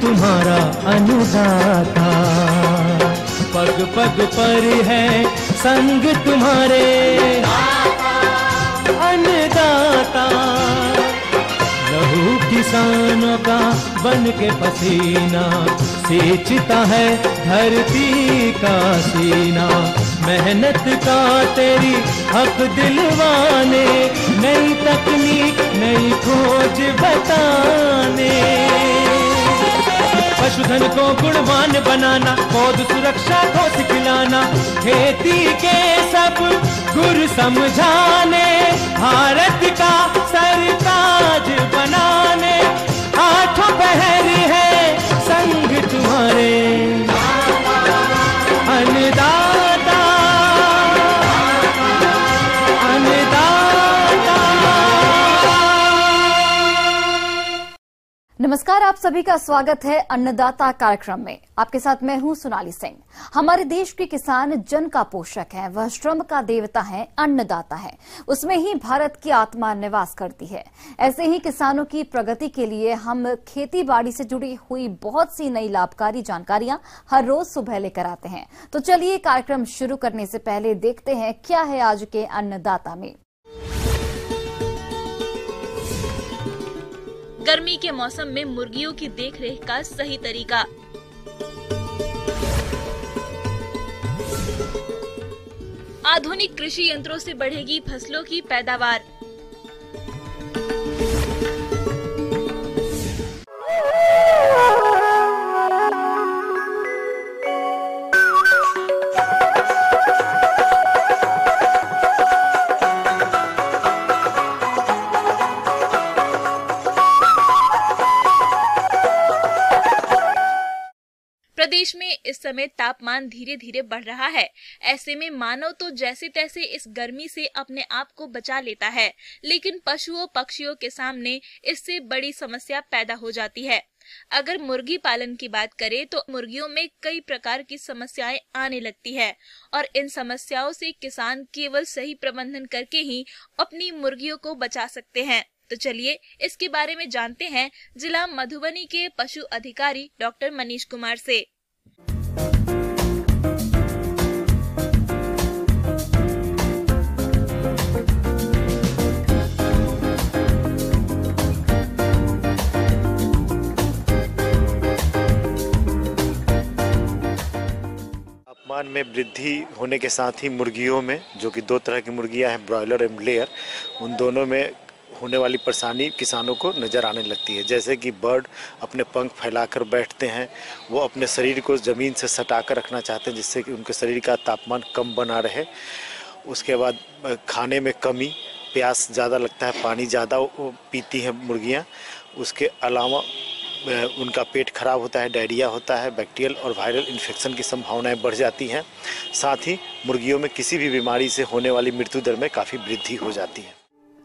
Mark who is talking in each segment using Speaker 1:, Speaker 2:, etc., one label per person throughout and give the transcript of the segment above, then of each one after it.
Speaker 1: तुम्हारा अन्नदाता। पग पग पर है संग तुम्हारे अन्नदाता। लहू किसानों का बन के पसीना सींचता है धरती का सीना। मेहनत का तेरी हक दिलवाने, नई तकनीक नई खोज बताने। पशुधन को गुणवान बनाना, पौध सुरक्षा को सिखलाना, खेती के सब गुर समझाने, भारत का सरताज बनाने। आठों पहर है संग तुम्हारे अन्नदाता अन्नदाता।
Speaker 2: नमस्कार, आप सभी का स्वागत है अन्नदाता कार्यक्रम में। आपके साथ मैं हूं सोनाली सिंह। हमारे देश के किसान जन का पोषक है, वह श्रम का देवता है, अन्नदाता है। उसमें ही भारत की आत्मा निवास करती है। ऐसे ही किसानों की प्रगति के लिए हम खेती बाड़ी से जुड़ी हुई बहुत सी नई लाभकारी जानकारियां हर रोज सुबह लेकर आते हैं। तो चलिए कार्यक्रम शुरू करने से पहले देखते हैं क्या है आज के अन्नदाता में।
Speaker 3: गर्मी के मौसम में मुर्गियों की देखरेख का सही तरीका। आधुनिक कृषि यंत्रों से बढ़ेगी फसलों की पैदावार। प्रदेश में इस समय तापमान धीरे धीरे बढ़ रहा है। ऐसे में मानव तो जैसे तैसे इस गर्मी से अपने आप को बचा लेता है, लेकिन पशुओं पक्षियों के सामने इससे बड़ी समस्या पैदा हो जाती है। अगर मुर्गी पालन की बात करें तो मुर्गियों में कई प्रकार की समस्याएं आने लगती है और इन समस्याओं से किसान केवल सही प्रबंधन करके ही अपनी मुर्गियों को बचा सकते हैं। तो चलिए इसके बारे में जानते हैं जिला मधुबनी के पशु अधिकारी डॉक्टर मनीष कुमार से।
Speaker 4: तापमान में वृद्धि होने के साथ ही मुर्गियों में, जो कि दो तरह की मुर्गियां हैं, ब्रॉयलर एवं लेयर, उन दोनों में होने वाली परेशानी किसानों को नज़र आने लगती है। जैसे कि बर्ड अपने पंख फैलाकर बैठते हैं, वो अपने शरीर को ज़मीन से सटाकर रखना चाहते हैं जिससे कि उनके शरीर का तापमान कम बना रहे। उसके बाद खाने में कमी, प्यास ज़्यादा लगता है, पानी ज़्यादा पीती हैं मुर्गियाँ। उसके अलावा उनका पेट खराब होता है, डायरिया होता है, बैक्टीरियल और वायरल इन्फेक्शन की संभावनाएं बढ़ जाती हैं। साथ ही मुर्गियों में किसी भी बीमारी से होने वाली मृत्यु दर में काफ़ी वृद्धि हो जाती है।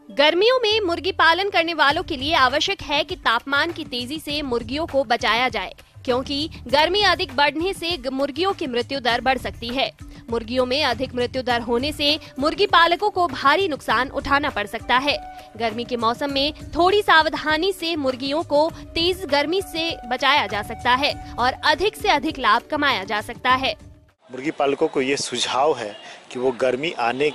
Speaker 5: गर्मियों में मुर्गी पालन करने वालों के लिए आवश्यक है कि तापमान की तेजी से मुर्गियों को बचाया जाए, क्योंकि गर्मी अधिक बढ़ने से मुर्गियों की मृत्यु दर बढ़ सकती है। मुर्गियों में अधिक मृत्यु दर होने से मुर्गी पालकों को भारी नुकसान उठाना पड़ सकता है। गर्मी के मौसम में थोड़ी सावधानी से मुर्गियों को तेज गर्मी से बचाया जा सकता है और अधिक से अधिक लाभ कमाया जा सकता है।
Speaker 4: मुर्गी पालकों को ये सुझाव है कि वो गर्मी आने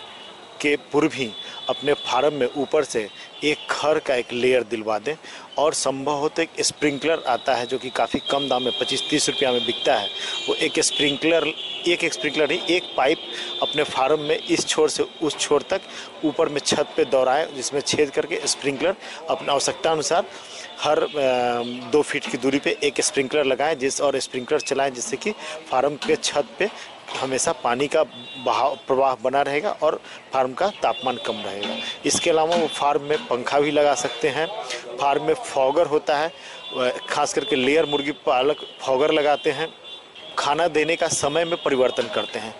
Speaker 4: के पूर्व ही अपने फार्म में ऊपर से एक खर का एक लेयर दिलवा दें और संभव हो तो एक स्प्रिंकलर आता है जो कि काफ़ी कम दाम में 25-30 रुपया में बिकता है। वो एक स्प्रिंकलर ही एक पाइप अपने फार्म में इस छोर से उस छोर तक ऊपर में छत पे दौड़ाएं, जिसमें छेद करके स्प्रिंकलर अपनी आवश्यकता अनुसार हर 2 फीट की दूरी पे एक स्प्रिंकलर लगाएं और स्प्रिंकलर चलाएं, जिससे कि फार्म के छत पे हमेशा पानी का प्रवाह बना रहेगा और फार्म का तापमान कम रहेगा। इसके अलावा वो फार्म में पंखा भी लगा सकते हैं। फार्म में फॉगर होता है, खास करके लेयर मुर्गी पालक फॉगर लगाते हैं। खाना देने का समय में परिवर्तन करते हैं।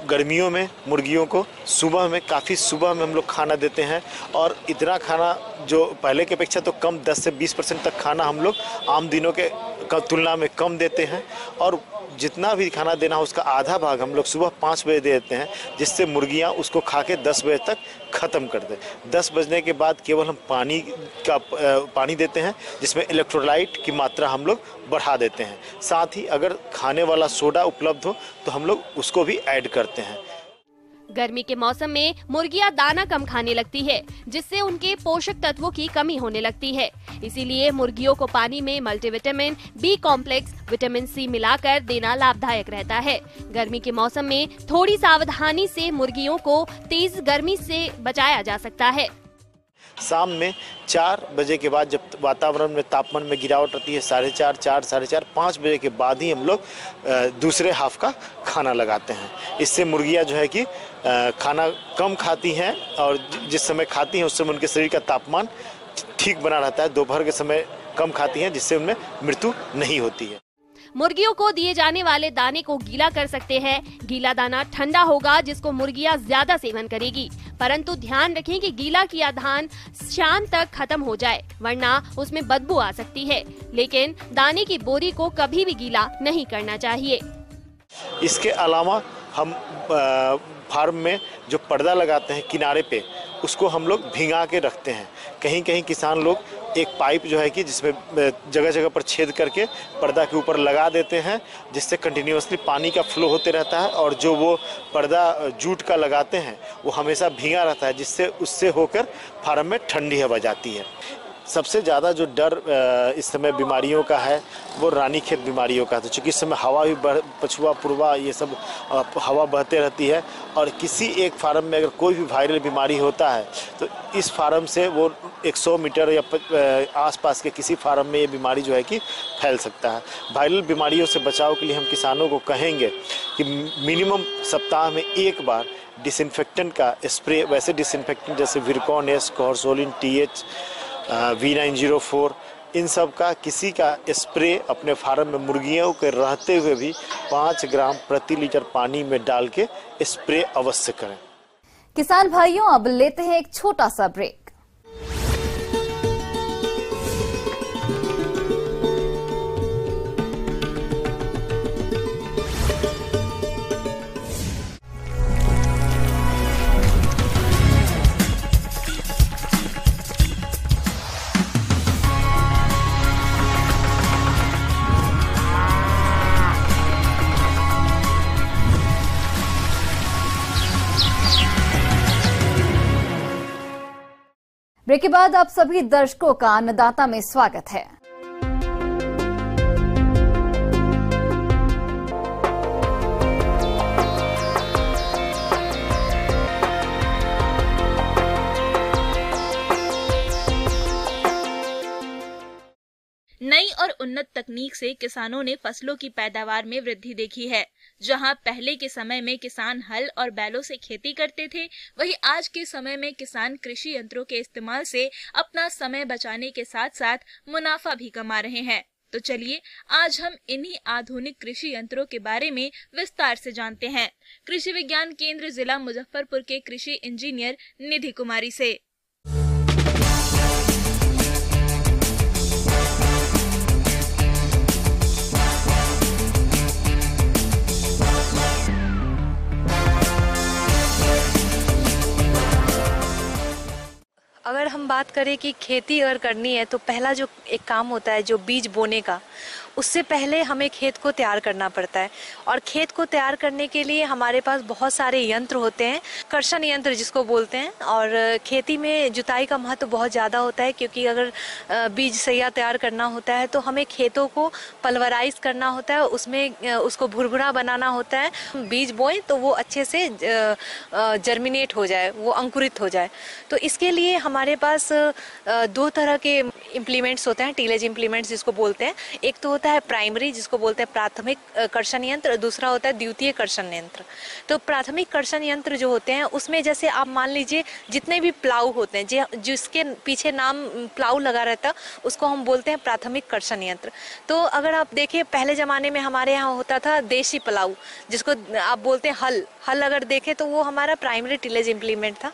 Speaker 4: गर्मियों में मुर्गियों को सुबह में हम लोग खाना देते हैं और इतना खाना जो पहले की अपेक्षा तो कम 10 से 20% तक खाना हम लोग आम दिनों के तुलना में कम देते हैं। और जितना भी खाना देना है उसका आधा भाग हम लोग सुबह 5 बजे दे देते हैं, जिससे मुर्गियां उसको खा के 10 बजे तक ख़त्म कर दें। 10 बजने के बाद केवल हम पानी देते हैं, जिसमें इलेक्ट्रोलाइट की मात्रा हम लोग बढ़ा देते हैं। साथ ही अगर खाने वाला सोडा उपलब्ध हो तो हम लोग उसको भी ऐड करते हैं।
Speaker 5: गर्मी के मौसम में मुर्गियां दाना कम खाने लगती है, जिससे उनके पोषक तत्वों की कमी होने लगती है। इसीलिए मुर्गियों को पानी में multivitamin, B complex, vitamin C मिलाकर देना लाभदायक रहता है। गर्मी के मौसम में थोड़ी सावधानी से मुर्गियों को तेज गर्मी से बचाया जा सकता है।
Speaker 4: शाम में 4 बजे के बाद जब वातावरण में तापमान में गिरावट आती है, 4:30, 4, 4:30, 5 बजे के बाद ही हम लोग दूसरे हाफ का खाना लगाते हैं। इससे मुर्गियां जो है कि खाना कम खाती हैं और जिस समय खाती हैं उस समय उनके शरीर का तापमान ठीक बना रहता है। दोपहर के समय कम खाती हैं, जिससे उनमें मृत्यु नहीं होती है।
Speaker 5: मुर्गियों को दिए जाने वाले दाने को गीला कर सकते हैं। गीला दाना ठंडा होगा, जिसको मुर्गियां ज्यादा सेवन करेगी। परंतु ध्यान रखें कि गीला किया धान शाम तक खत्म हो जाए, वरना उसमें बदबू आ सकती है। लेकिन दाने की बोरी को कभी भी गीला नहीं करना चाहिए।
Speaker 4: इसके अलावा हम फार्म में जो पर्दा लगाते हैं किनारे पे, उसको हम लोग भिंगा के रखते हैं। कहीं कहीं किसान लोग एक पाइप जो है कि जिसमें जगह जगह पर छेद करके पर्दा के ऊपर लगा देते हैं, जिससे कंटिन्यूअसली पानी का फ्लो होते रहता है। और जो वो पर्दा जूट का लगाते हैं वो हमेशा भीगा रहता है, जिससे उससे होकर फार्म में ठंडी हवा जाती है। सबसे ज़्यादा जो डर इस समय बीमारियों का है वो रानीखेत बीमारियों का है, चूँकि इस समय हवा भी पछुआ पूर्वा ये सब हवा बहते रहती है। और किसी एक फार्म में अगर कोई भी वायरल बीमारी होता है तो इस फार्म से वो 100 मीटर या आसपास के किसी फार्म में ये बीमारी जो है कि फैल सकता है। वायरल बीमारियों से बचाव के लिए हम किसानों को कहेंगे कि मिनिमम सप्ताह में एक बार डिसइंफेक्टेंट का स्प्रे, वैसे डिसइंफेक्टेंट जैसे विरकॉन एस, कोर्सोलिन TH, V904, इन सब का किसी का स्प्रे अपने फार्म में मुर्गियों के रहते हुए भी 5 ग्राम प्रति लीटर पानी में डाल के स्प्रे अवश्य करें।
Speaker 2: किसान भाइयों, अब लेते हैं एक छोटा सा ब्रेक। ब्रेक के बाद आप सभी दर्शकों का अन्नदाता में स्वागत है।
Speaker 3: नई और उन्नत तकनीक से किसानों ने फसलों की पैदावार में वृद्धि देखी है। जहां पहले के समय में किसान हल और बैलों से खेती करते थे, वहीं आज के समय में किसान कृषि यंत्रों के इस्तेमाल से अपना समय बचाने के साथ साथ मुनाफा भी कमा रहे हैं। तो चलिए आज हम इन्हीं आधुनिक कृषि यंत्रों के बारे में विस्तार से जानते हैं कृषि विज्ञान केंद्र जिला मुजफ्फरपुर के कृषि इंजीनियर निधि कुमारी से।
Speaker 6: अगर हम बात करें कि खेती अगर करनी है तो पहला जो एक काम होता है जो बीज बोने का, उससे पहले हमें खेत को तैयार करना पड़ता है। और खेत को तैयार करने के लिए हमारे पास बहुत सारे यंत्र होते हैं, कर्षण यंत्र जिसको बोलते हैं। और खेती में जुताई का महत्व बहुत ज़्यादा होता है, क्योंकि अगर बीज सैया तैयार करना होता है तो हमें खेतों को पल्वराइज करना होता है, उसमें उसको भुरभुरा बनाना होता है। बीज बोएं तो वो अच्छे से जर्मिनेट हो जाए, वो अंकुरित हो जाए। तो इसके लिए हमारे पास 2 तरह के इम्प्लीमेंट्स होते हैं, टीलेज इम्प्लीमेंट्स जिसको बोलते हैं। एक तो होता है प्राइमरी, जिसको बोलते हैं प्राथमिक कर्षण यंत्र, दूसरा होता है द्वितीय कर्षण यंत्र। तो प्राथमिक कर्षण यंत्र जो होते हैं उसमें जैसे आप मान लीजिए जितने भी प्लाऊ होते हैं, जिसके पीछे नाम प्लाऊ लगा रहता, उसको हम बोलते हैं प्राथमिक कर्षण यंत्र। तो अगर आप देखिए पहले ज़माने में हमारे यहाँ होता था देशी प्लाऊ, जिसको आप बोलते हैं हल। अगर देखें तो वो हमारा प्राइमरी टीलेज इम्प्लीमेंट था।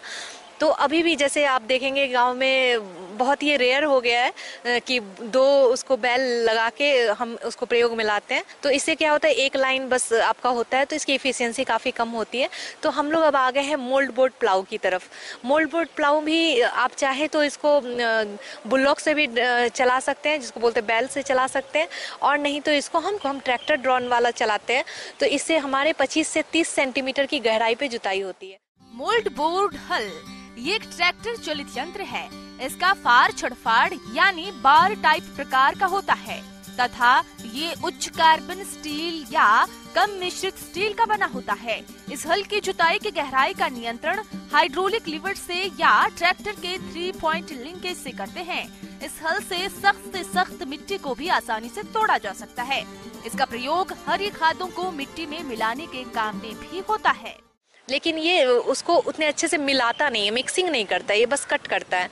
Speaker 6: तो अभी भी जैसे आप देखेंगे गांव में बहुत ही रेयर हो गया है कि दो उसको बैल लगा के हम उसको प्रयोग में लाते हैं। तो इससे क्या होता है, एक लाइन बस आपका होता है, तो इसकी एफिशिएंसी काफ़ी कम होती है। तो हम लोग अब आ गए हैं मोल्ड बोर्ड प्लाऊ की तरफ। मोल्ड बोर्ड प्लाऊ भी आप चाहे तो इसको बुलॉक से भी चला सकते हैं, जिसको बोलते हैं बैल से चला सकते हैं, और नहीं तो इसको हम ट्रैक्टर ड्रॉन वाला चलाते हैं। तो इससे हमारे 25 से 30 सेंटीमीटर की गहराई पे जुताई होती है।
Speaker 7: मोल्ड बोर्ड हल ये एक ट्रैक्टर चलित यंत्र है। इसका फार छड़फाड़ यानी बार टाइप प्रकार का होता है तथा ये उच्च कार्बन स्टील या कम मिश्रित स्टील का बना होता है। इस हल की जुताई की गहराई का नियंत्रण हाइड्रोलिक लीवर से या ट्रैक्टर के 3 पॉइंट लिंकेज से करते हैं। इस हल से सख्त मिट्टी को भी आसानी से तोड़ा जा सकता है। इसका प्रयोग हरी खादों को मिट्टी में मिलाने के काम में भी होता है।
Speaker 6: लेकिन ये उसको उतने अच्छे से मिलाता नहीं है, मिक्सिंग नहीं करता है, ये बस कट करता है।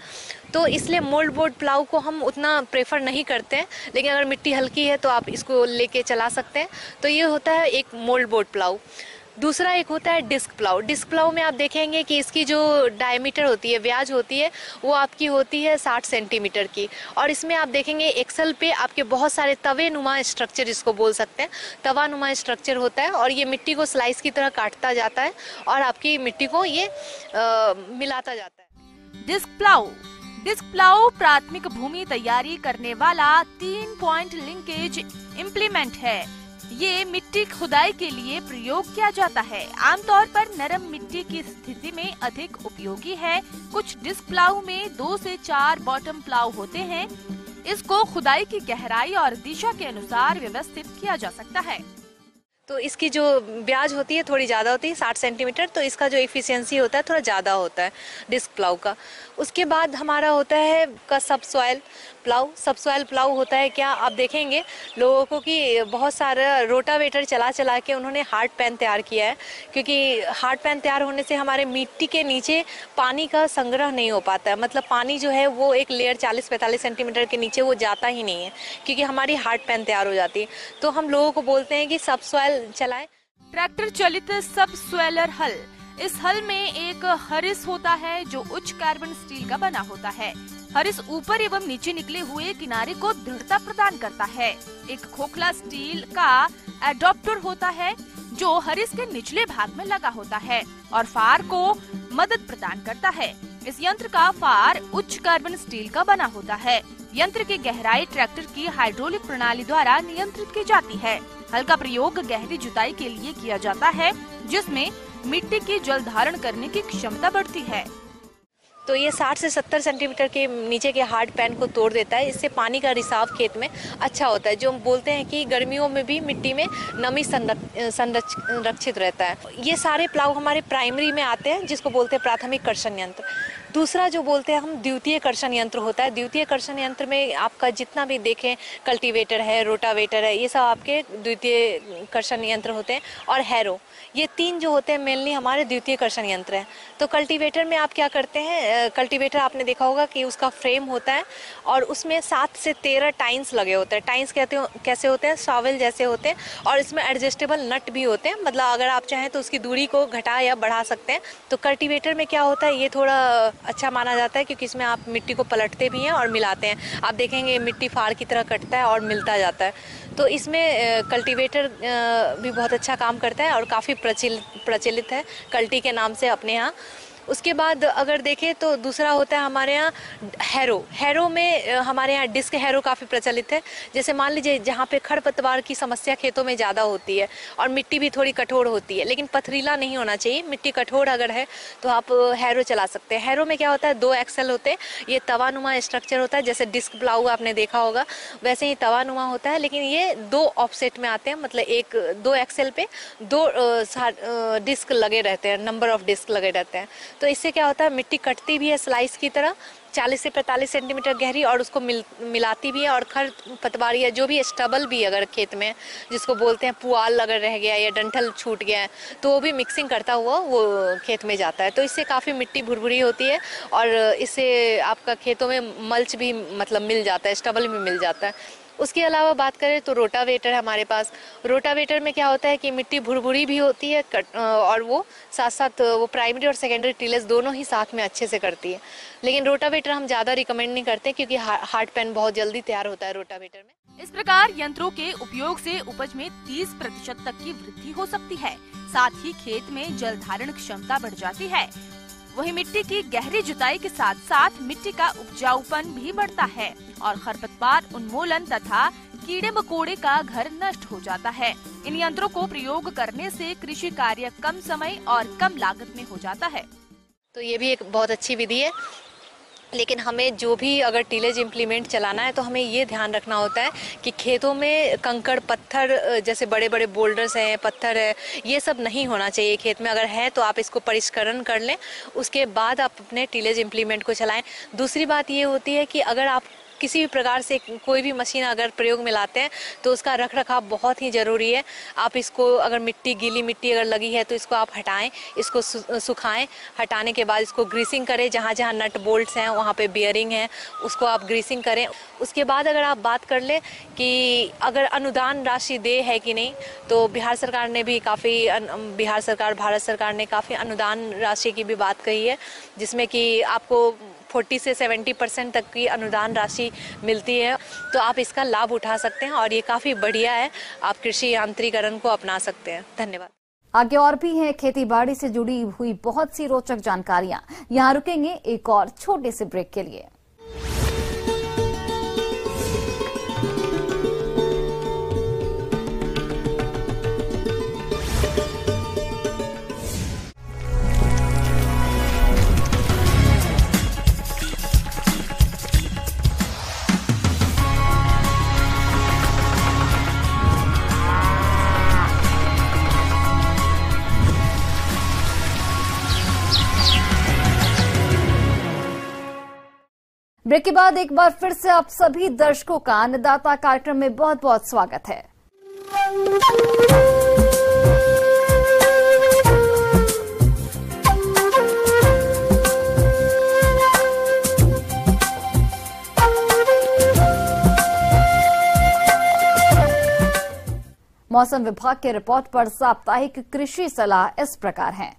Speaker 6: तो इसलिए मोल्ड बोर्ड प्लाऊ को हम उतना प्रेफर नहीं करते हैं। लेकिन अगर मिट्टी हल्की है तो आप इसको लेके चला सकते हैं। तो ये होता है एक मोल्ड बोर्ड प्लाऊ। दूसरा एक होता है डिस्क प्लाऊ। डिस्क प्लाऊ में आप देखेंगे कि इसकी जो डायमीटर होती है, व्याज होती है, वो आपकी होती है 60 सेंटीमीटर की। और इसमें आप देखेंगे एक्सल पे आपके बहुत सारे तवे नुमा स्ट्रक्चर, जिसको बोल सकते हैं तवा नुमा स्ट्रक्चर होता है, और ये मिट्टी को स्लाइस की तरह काटता जाता है और आपकी मिट्टी को ये मिलाता जाता है।
Speaker 7: डिस्क प्लाऊ प्राथमिक भूमि तैयारी करने वाला 3 पॉइंट लिंकेज इम्प्लीमेंट है। ये मिट्टी खुदाई के लिए प्रयोग किया जाता है। आमतौर पर नरम मिट्टी की स्थिति में अधिक उपयोगी है। कुछ डिस्क प्लाऊ में 2 से 4 बॉटम प्लाऊ होते हैं। इसको खुदाई की गहराई और दिशा के अनुसार व्यवस्थित किया जा सकता है।
Speaker 6: तो इसकी जो ब्याज होती है थोड़ी ज़्यादा होती है, 60 सेंटीमीटर। तो इसका जो एफिशिएंसी होता है थोड़ा ज़्यादा होता है डिस्क प्लाऊ का। उसके बाद हमारा होता है का सबसॉइल प्लाऊ। सबसॉइल प्लाऊ होता है क्या, आप देखेंगे लोगों को कि बहुत सारा रोटावेटर चला चला के उन्होंने हार्ड पैन तैयार किया है, क्योंकि हार्ड पैन तैयार होने से हमारे मिट्टी के नीचे पानी का संग्रह नहीं हो पाता है। मतलब पानी जो है वो एक लेयर 40-45 सेंटीमीटर के नीचे वो जाता ही नहीं है, क्योंकि हमारी हार्ड पैन तैयार हो जाती है। तो हम लोगों को बोलते हैं कि सबसॉइल चलाएं।
Speaker 7: ट्रैक्टर चलित सबसॉइलर हल। इस हल में एक हरिस होता है जो उच्च कार्बन स्टील का बना होता है। हरिस ऊपर एवं नीचे निकले हुए किनारे को दृढ़ता प्रदान करता है। एक खोखला स्टील का एडॉप्टर होता है जो हरिस के निचले भाग में लगा होता है और फार को मदद प्रदान करता है। इस यंत्र का फार उच्च कार्बन स्टील का बना होता है। यंत्र की गहराई ट्रैक्टर की हाइड्रोलिक प्रणाली द्वारा नियंत्रित की जाती है। हल का प्रयोग गहरी जुताई के लिए किया जाता है, जिसमें मिट्टी की जल धारण करने की क्षमता बढ़ती है।
Speaker 6: तो ये 60 से 70 सेंटीमीटर के नीचे के हार्ड पैन को तोड़ देता है। इससे पानी का रिसाव खेत में अच्छा होता है, जो हम बोलते हैं कि गर्मियों में भी मिट्टी में नमी संरक्षित रहता है। ये सारे प्लाऊ हमारे प्राइमरी में आते हैं, जिसको बोलते हैं प्राथमिक कर्षण यंत्र। दूसरा जो बोलते हैं हम द्वितीय कर्षण यंत्र होता है। द्वितीय कर्षण यंत्र में आपका जितना भी देखें कल्टीवेटर है, रोटावेटर है, ये सब आपके द्वितीय कर्षण यंत्र होते हैं। और हैरो, ये 3 जो होते हैं मेनली हमारे द्वितीय कर्षण यंत्र हैं। तो कल्टीवेटर में आप क्या करते हैं, कल्टीवेटर आपने देखा होगा कि उसका फ्रेम होता है और उसमें 7 से 13 टाइन्स लगे होते हैं। टाइन्स कैसे होते हैं, शावल जैसे होते हैं, और इसमें एडजस्टेबल नट भी होते हैं। मतलब अगर आप चाहें तो उसकी दूरी को घटा या बढ़ा सकते हैं। तो कल्टीवेटर में क्या होता है, ये थोड़ा अच्छा माना जाता है, क्योंकि इसमें आप मिट्टी को पलटते भी हैं और मिलाते हैं। आप देखेंगे मिट्टी फाड़ की तरह कटता है और मिलता जाता है। तो इसमें कल्टीवेटर भी बहुत अच्छा काम करता है और काफ़ी प्रचलित है कल्टी के नाम से अपने यहाँ। उसके बाद अगर देखें तो दूसरा होता है हमारे यहाँ हैरो। हैरो में हमारे यहाँ डिस्क हैरो काफ़ी प्रचलित है। जैसे मान लीजिए जहाँ पे खरपतवार की समस्या खेतों में ज़्यादा होती है और मिट्टी भी थोड़ी कठोर होती है, लेकिन पथरीला नहीं होना चाहिए, मिट्टी कठोर अगर है तो आप हैरो चला सकते हैं। हैरो में क्या होता है, 2 एक्सल होते हैं। ये तवानुमा स्ट्रक्चर होता है, जैसे डिस्क प्लाऊ आपने देखा होगा वैसे ही तवानुमा होता है, लेकिन ये 2 ऑफसेट में आते हैं। मतलब 2 एक्सल पे 2 डिस्क लगे रहते हैं, नंबर ऑफ डिस्क लगे रहते हैं। तो इससे क्या होता है, मिट्टी कटती भी है स्लाइस की तरह 40 से 45 सेंटीमीटर गहरी, और उसको मिलाती भी है। और खरपतवार या जो भी स्टबल भी अगर खेत में, जिसको बोलते हैं पुआल अगर रह गया या डंठल छूट गया है, तो वो भी मिक्सिंग करता हुआ वो खेत में जाता है। तो इससे काफ़ी मिट्टी भुरभुरी होती है और इससे आपका खेतों में मल्च भी मतलब मिल जाता है, स्टबल भी मिल जाता है। उसके अलावा बात करें तो रोटावेटर है हमारे पास। रोटावेटर में क्या होता है कि मिट्टी भुरभुरी भी होती है और वो साथ साथ वो प्राइमरी और सेकेंडरी टिलेज दोनों ही साथ में अच्छे से करती है। लेकिन रोटावेटर हम ज़्यादा रिकमेंड नहीं करते क्योंकि हार्ड पैन बहुत जल्दी तैयार होता है रोटावेटर में।
Speaker 7: इस प्रकार यंत्रों के उपयोग से उपज में 30% तक की वृद्धि हो सकती है। साथ ही खेत में जल धारण क्षमता बढ़ जाती है। वहीं मिट्टी की गहरी जुताई के साथ साथ मिट्टी का उपजाऊपन भी बढ़ता है और खरपतवार उन्मूलन तथा कीड़े मकोड़े का घर नष्ट हो जाता है। इन यंत्रों को प्रयोग करने से कृषि कार्य कम समय और कम लागत में हो जाता है।
Speaker 6: तो ये भी एक बहुत अच्छी विधि है। लेकिन हमें जो भी अगर टिलेज इम्प्लीमेंट चलाना है तो हमें ये ध्यान रखना होता है कि खेतों में कंकड़ पत्थर जैसे बड़े बड़े बोल्डर्स हैं, पत्थर है, ये सब नहीं होना चाहिए खेत में। अगर है तो आप इसको परिष्करण कर लें, उसके बाद आप अपने टिलेज इम्प्लीमेंट को चलाएं। दूसरी बात ये होती है कि अगर आप किसी भी प्रकार से कोई भी मशीन अगर प्रयोग में लाते हैं तो उसका रख रखाव बहुत ही ज़रूरी है। आप इसको अगर गीली मिट्टी अगर लगी है तो इसको आप हटाएं, इसको सुखाएं। हटाने के बाद इसको ग्रीसिंग करें, जहाँ जहाँ नट बोल्ट्स हैं वहाँ पे बियरिंग है उसको आप ग्रीसिंग करें। उसके बाद अगर आप बात कर लें कि अगर अनुदान राशि दे है कि नहीं, तो बिहार सरकार ने भी भारत सरकार ने काफ़ी अनुदान राशि की भी बात कही है, जिसमें कि आपको 40 से 70% तक की अनुदान राशि मिलती है। तो आप इसका लाभ उठा सकते हैं और ये काफ़ी बढ़िया है। आप कृषि यांत्रिकरण को अपना सकते हैं। धन्यवाद।
Speaker 2: आगे और भी है खेती बाड़ी से जुड़ी हुई बहुत सी रोचक जानकारियां। यहाँ रुकेंगे एक और छोटे से ब्रेक के लिए। ब्रेक के बाद एक बार फिर से आप सभी दर्शकों का अन्नदाता कार्यक्रम में बहुत बहुत स्वागत है। मौसम विभाग के रिपोर्ट पर साप्ताहिक कृषि सलाह इस प्रकार है।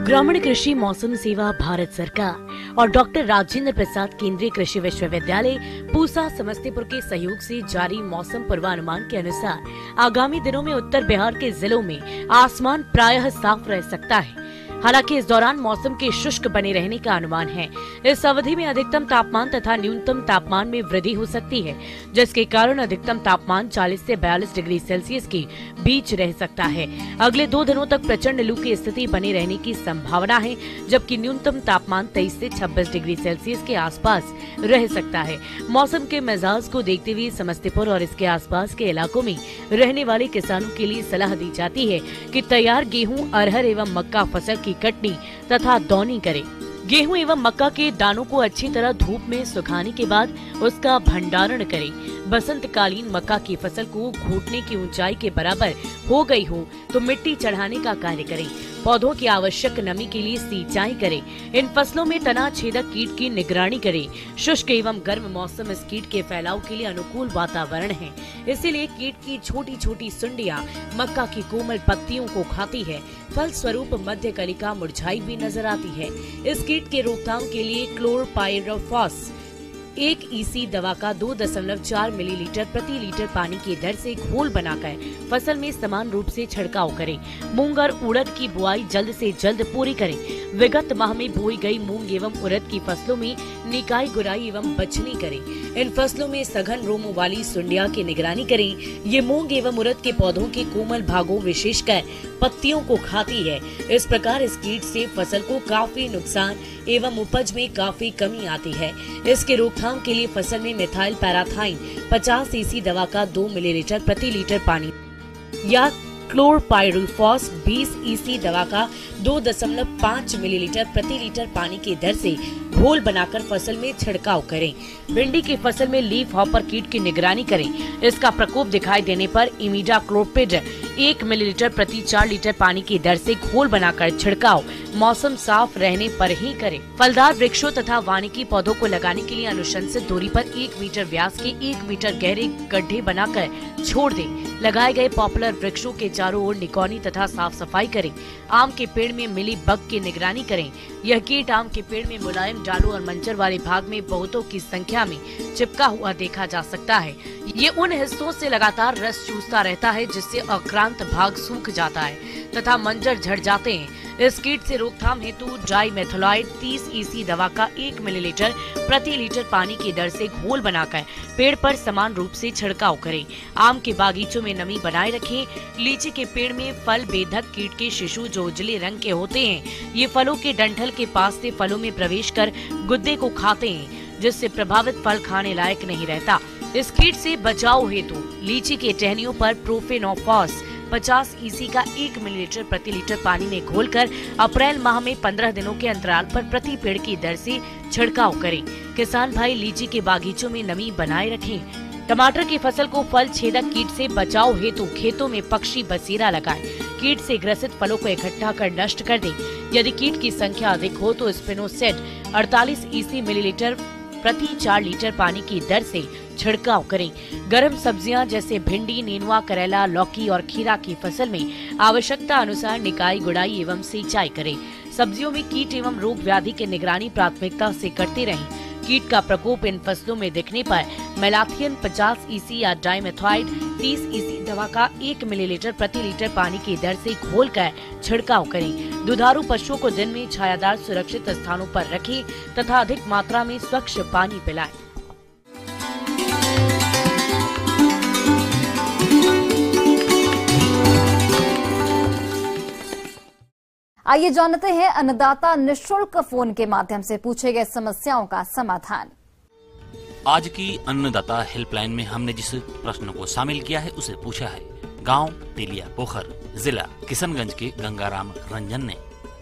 Speaker 8: ग्रामीण कृषि मौसम सेवा भारत सरकार और डॉक्टर राजेंद्र प्रसाद केंद्रीय कृषि विश्वविद्यालय पूसा समस्तीपुर के सहयोग से जारी मौसम पूर्वानुमान के अनुसार आगामी दिनों में उत्तर बिहार के जिलों में आसमान प्रायः साफ रह सकता है। हालांकि इस दौरान मौसम के शुष्क बने रहने का अनुमान है। इस अवधि में अधिकतम तापमान तथा न्यूनतम तापमान में वृद्धि हो सकती है, जिसके कारण अधिकतम तापमान 40 से 42 डिग्री सेल्सियस के बीच रह सकता है। अगले 2 दिनों तक प्रचंड लू की स्थिति बने रहने की संभावना है, जबकि न्यूनतम तापमान 23 से 26 डिग्री सेल्सियस के आसपास रह सकता है। मौसम के मिजाज को देखते हुए समस्तीपुर और इसके आसपास के इलाकों में रहने वाले किसानों के लिए सलाह दी जाती है कि तैयार गेहूं, अरहर एवं मक्का फसल की कटनी तथा दौनी करें। गेहूं एवं मक्का के दानों को अच्छी तरह धूप में सुखाने के बाद उसका भंडारण करें। बसंतकालीन मक्का की फसल को घुटने की ऊंचाई के बराबर हो गई हो तो मिट्टी चढ़ाने का कार्य करें। पौधों की आवश्यक नमी के लिए सिंचाई करें। इन फसलों में तना छेदक कीट की निगरानी करें। शुष्क एवं गर्म मौसम इस कीट के फैलाव के लिए अनुकूल वातावरण है, इसीलिए कीट की छोटी छोटी सुंडियां मक्का की कोमल पत्तियों को खाती है। फल स्वरूप मध्य कलिका मुरझाई भी नजर आती है। इस कीट के रोकथाम के लिए क्लोरपाइरिफॉस 1 EC दवा का 2.4 मिलीलीटर प्रति लीटर पानी की दर से घोल बनाकर फसल में समान रूप से छिड़काव करें। मूंग और उड़द की बुआई जल्द से जल्द पूरी करें। विगत माह में बोई गई मूंग एवं उड़द की फसलों में निकाई गुराई एवं बछनी करें। इन फसलों में सघन रोमों वाली सुंडिया की निगरानी करें। ये मूंग एवं उड़द के पौधों के कोमल भागों विशेषकर पत्तियों को खाती है। इस प्रकार इस कीट से फसल को काफी नुकसान एवं उपज में काफी कमी आती है। इसके रोकथाम के लिए फसल में मिथाइल पैराथाइन 50 EC दवा का 2 मिलीलीटर प्रति लीटर पानी या क्लोरपाइरिफॉस 20 EC दवा का 2.5 मिलीलीटर प्रति लीटर पानी की दर से घोल बनाकर फसल में छिड़काव करें। भिंडी की फसल में लीफ हॉपर कीट की निगरानी करें। इसका प्रकोप दिखाई देने पर इमिडाक्लोपिड 1 मिलीलीटर प्रति 4 लीटर पानी की दर से घोल बनाकर छिड़काव मौसम साफ रहने पर ही करें। फलदार वृक्षों तथा वानिकी पौधों को लगाने के लिए अनुशंसित दूरी पर 1 मीटर व्यास के 1 मीटर गहरे गड्ढे बनाकर छोड़ दें। लगाए गए पॉपुलर वृक्षों के चारों ओर निकौनी तथा साफ सफाई करें। आम के पेड़ में मिली बग की निगरानी करें। यह कीट आम के पेड़ में मुलायम डालों और मंजर वाले भाग में बहुतों की संख्या में चिपका हुआ देखा जा सकता है। ये उन हिस्सों से लगातार रस चूसता रहता है जिससे आक्रांत भाग सूख जाता है तथा मंजर झड़ जाते हैं। इस कीट से रोकथाम हेतु डाइमेथोलाइट 30 EC दवा का 1 मिलीलीटर प्रति लीटर पानी की दर से घोल बनाकर पेड़ पर समान रूप से छिड़काव करें। आम के बागीचों में नमी बनाए रखें। लीची के पेड़ में फल बेधक कीट के शिशु जो उजले रंग के होते हैं, ये फलों के डंठल के पास से फलों में प्रवेश कर गुद्दे को खाते हैं, जिससे प्रभावित फल खाने लायक नहीं रहता। इस कीट से बचाव हेतु लीची के टहनियों पर प्रोफेनोफॉस 50 EC का 1 मिलीलीटर प्रति लीटर पानी में घोलकर अप्रैल माह में 15 दिनों के अंतराल पर प्रति पेड़ की दर से छिड़काव करें। किसान भाई लीची के बागीचों में नमी बनाए रखें। टमाटर की फसल को फल छेदक कीट से बचाव हेतु खेतों में पक्षी बसेरा लगाएं। कीट से ग्रसित फलों को इकट्ठा कर नष्ट कर दें। यदि कीट की संख्या अधिक हो तो स्पिनोसेड 48 EC मिलीलीटर प्रति 4 लीटर पानी की दर से छिड़काव करें। गर्म सब्जियां जैसे भिंडी, नेनुआ, करेला, लौकी और खीरा की फसल में आवश्यकता अनुसार निकाई, गुड़ाई एवं सिंचाई करें। सब्जियों में कीट एवं रोग व्याधि की निगरानी प्राथमिकता से करते रहें। कीट का प्रकोप इन फसलों में दिखने पर मेलाथियन 50 EC या डाइमेथोइड 30 EC दवा का 1 मिलीलीटर प्रति लीटर पानी की दर से घोलकर छिड़काव करें। दुधारू पशुओं को दिन में छायादार सुरक्षित स्थानों पर रखें तथा अधिक मात्रा में स्वच्छ पानी पिलाएं।
Speaker 2: आइए जानते हैं अन्नदाता निःशुल्क फोन के माध्यम से पूछे गए समस्याओं का समाधान।
Speaker 9: आज की अन्नदाता हेल्पलाइन में हमने जिस प्रश्न को शामिल किया है उसे पूछा है गांव तेलिया पोखर, जिला किशनगंज के गंगाराम रंजन ने।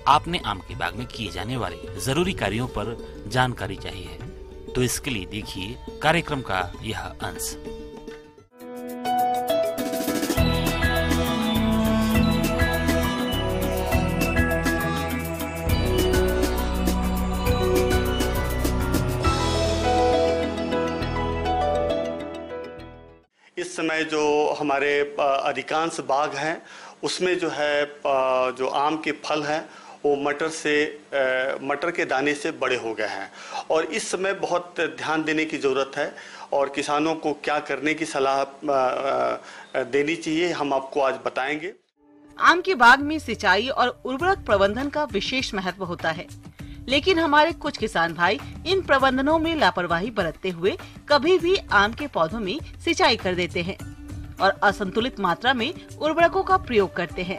Speaker 9: आपने आम के बाग में किए जाने वाले जरूरी कार्यों पर जानकारी चाहिए है, तो इसके लिए देखिए कार्यक्रम का यह अंश।
Speaker 10: इस समय जो हमारे अधिकांश बाग हैं उसमें जो है जो आम के फल हैं वो मटर के दाने से बड़े हो गए हैं और इस समय बहुत ध्यान देने की ज़रूरत है और किसानों को क्या करने की सलाह देनी चाहिए हम आपको आज बताएंगे।
Speaker 11: आम के बाग में सिंचाई और उर्वरक प्रबंधन का विशेष महत्व होता है, लेकिन हमारे कुछ किसान भाई इन प्रबंधनों में लापरवाही बरतते हुए कभी भी आम के पौधों में सिंचाई कर देते हैं और असंतुलित मात्रा में उर्वरकों का प्रयोग करते हैं,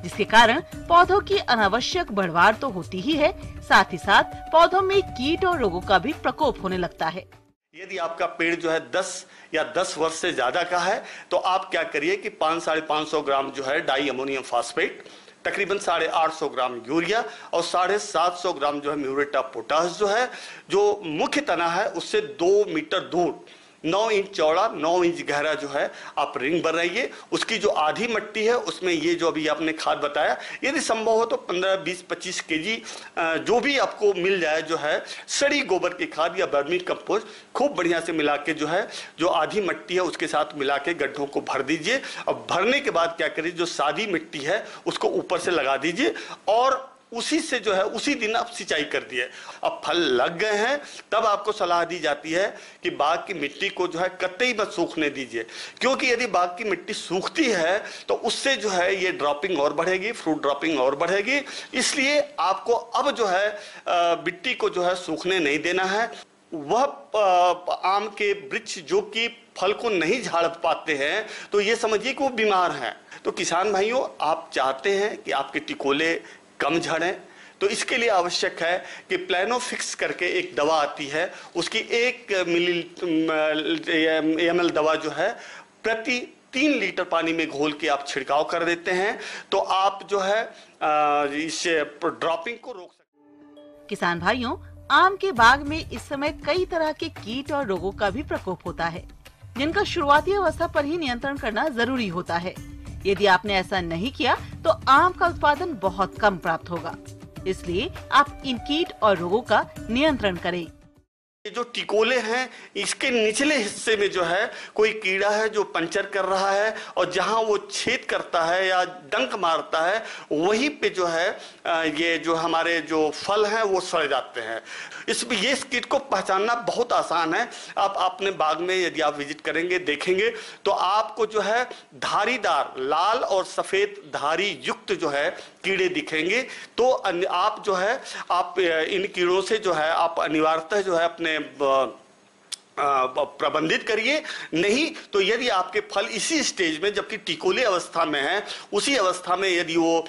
Speaker 11: जिसके कारण पौधों की अनावश्यक बढ़वार तो होती ही है, साथ ही साथ पौधों में कीट और रोगों का भी प्रकोप होने लगता है।
Speaker 10: यदि आपका पेड़ जो है 10 या 10 वर्ष से ज्यादा का है तो आप क्या करिए कि 500-550 ग्राम जो है डाई अमोनियम फास्फेट, तकरीबन 850 ग्राम यूरिया और 750 ग्राम जो है म्यूरेट ऑफ पोटाश जो है, जो मुख्य तना है उससे 2 मीटर दूर 9 इंच चौड़ा 9 इंच गहरा जो है आप रिंग बनाइए। उसकी जो आधी मिट्टी है उसमें ये जो अभी आपने खाद बताया, यदि संभव हो तो 15, 20, 25 केजी जो भी आपको मिल जाए जो है सड़ी गोबर की खाद या वर्मी कंपोस्ट खूब बढ़िया से मिला के जो है जो आधी मिट्टी है उसके साथ मिला के गड्ढों को भर दीजिए। और भरने के बाद क्या करिए, जो सादी मिट्टी है उसको ऊपर से लगा दीजिए और उसी से जो है उसी दिन आप सिंचाई कर दिए। अब फल लग गए हैं तब आपको सलाह दी जाती है कि बाग की मिट्टी को जो है कतई मत सूखने दीजिए, क्योंकि यदि बाग की मिट्टी सूखती है तो उससे जो है ये ड्रॉपिंग और बढ़ेगी, फ्रूट ड्रॉपिंग और बढ़ेगी। इसलिए आपको अब जो है मिट्टी को जो है सूखने नहीं देना है। वह आम के वृक्ष जो कि फल को नहीं झाड़ पाते हैं तो ये समझिए कि वो बीमार हैं। तो किसान भाइयों, आप चाहते हैं कि आपके टिकोले कम झड़ें तो इसके लिए आवश्यक है कि प्लानोफिक्स करके एक दवा आती है, उसकी 1 ml दवा जो है प्रति 3 लीटर पानी में घोल के आप छिड़काव कर देते हैं तो आप जो है इस ड्रॉपिंग को रोक सकते।
Speaker 11: किसान भाइयों, आम के बाग में इस समय कई तरह के कीट और रोगों का भी प्रकोप होता है, जिनका शुरुआती अवस्था पर ही नियंत्रण करना जरूरी होता है। यदि आपने ऐसा नहीं किया तो आम का उत्पादन बहुत कम प्राप्त होगा। इसलिए आप इन कीट और रोगों का नियंत्रण करें।
Speaker 10: ये जो टिकोले हैं, इसके निचले हिस्से में जो है कोई कीड़ा है जो पंचर कर रहा है, और जहां वो छेद करता है या डंक मारता है वहीं पे जो है ये जो हमारे जो फल हैं वो सड़ जाते हैं। ये इस कीट को पहचानना बहुत आसान है। आप अपने बाग में यदि आप विजिट करेंगे, देखेंगे तो आपको जो है धारीदार लाल और सफेद धारी युक्त जो है कीड़े दिखेंगे। तो आप जो है आप इन कीड़ों से जो है आप अनिवार्यतः जो है अपने प्रबंधित करिए। नहीं तो यदि आपके फल इसी स्टेज में, जबकि टिकोले अवस्था में है, उसी अवस्था में यदि वो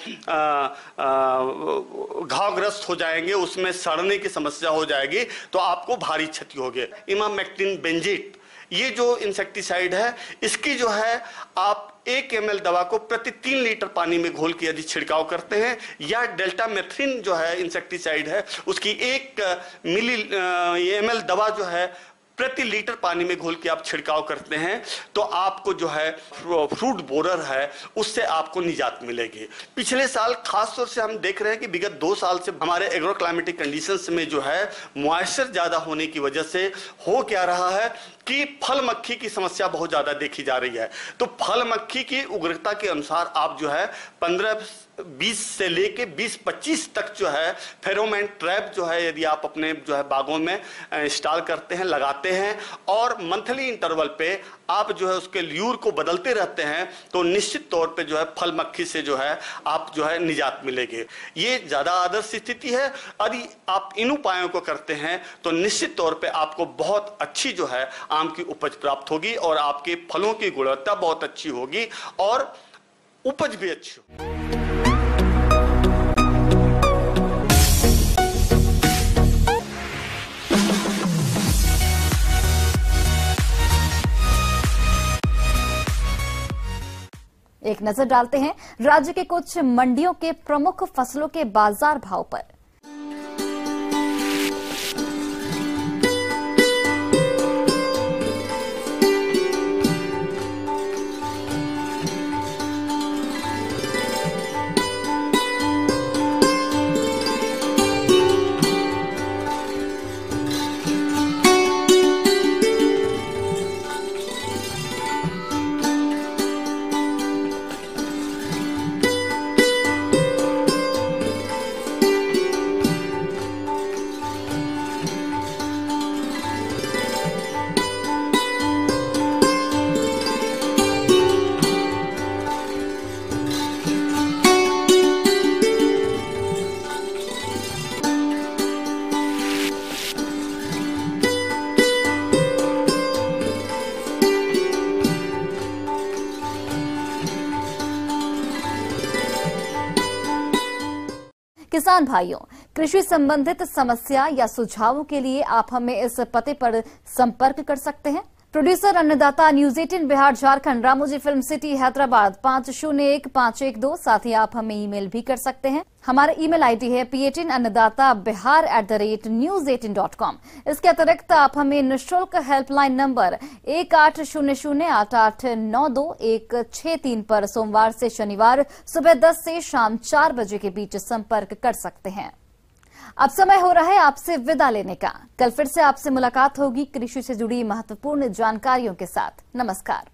Speaker 10: घावग्रस्त हो जाएंगे, उसमें सड़ने की समस्या हो जाएगी, तो आपको भारी क्षति होगी। इमामेक्टिन बेंजीट ये जो इंसेक्टिसाइड है, इसकी जो है आप 1 ml दवा को प्रति 3 लीटर पानी में घोल के यदि छिड़काव करते हैं, या डेल्टामेथ्रिन जो है इंसेक्टिसाइड है, उसकी 1 ml दवा जो है प्रति लीटर पानी में घोल के आप छिड़काव करते हैं, तो आपको जो है फ्रूट बोरर है उससे आपको निजात मिलेगी। पिछले साल खास तौर से हम देख रहे हैं कि विगत 2 साल से हमारे एग्रो क्लाइमेटिक कंडीशंस में जो है मॉइस्चर ज्यादा होने की वजह से हो क्या रहा है कि फल मक्खी की समस्या बहुत ज्यादा देखी जा रही है। तो फल मक्खी की उग्रता के अनुसार आप जो है 15-20 से लेके 20-25 तक जो है फेरोमोन ट्रैप जो है यदि आप अपने जो है बागों में इंस्टॉल करते हैं, लगाते हैं, और मंथली इंटरवल पे आप जो है उसके ल्यूर को बदलते रहते हैं, तो निश्चित तौर पे जो है फल मक्खी से जो है आप जो है निजात मिलेगी। ये ज्यादा आदर्श स्थिति है। यदि आप इन उपायों को करते हैं तो निश्चित तौर पे आपको बहुत अच्छी जो है आम की उपज प्राप्त होगी, और आपके फलों की गुणवत्ता बहुत अच्छी होगी और उपज भी अच्छी होगी।
Speaker 2: एक नजर डालते हैं राज्य के कुछ मंडियों के प्रमुख फसलों के बाजार भाव पर। किसान भाइयों, कृषि संबंधित समस्या या सुझावों के लिए आप हमें इस पते पर संपर्क कर सकते हैं। प्रोड्यूसर अन्नदाता news 18 Bihar Jharkhand, Ramoji film city Hyderabad 501512। साथ ही आप हमें ईमेल भी कर सकते हैं। हमारा ईमेल आईडी है p18annadatabihar@news18.com। इसके अतिरिक्त आप हमें निःशुल्क हेल्पलाइन नंबर 18008892 पर सोमवार से शनिवार सुबह 10 से शाम 4 बजे के बीच संपर्क कर सकते हैं। अब समय हो रहा है आपसे विदा लेने का। कल फिर से आपसे मुलाकात होगी कृषि से जुड़ी महत्वपूर्ण जानकारियों के साथ। नमस्कार।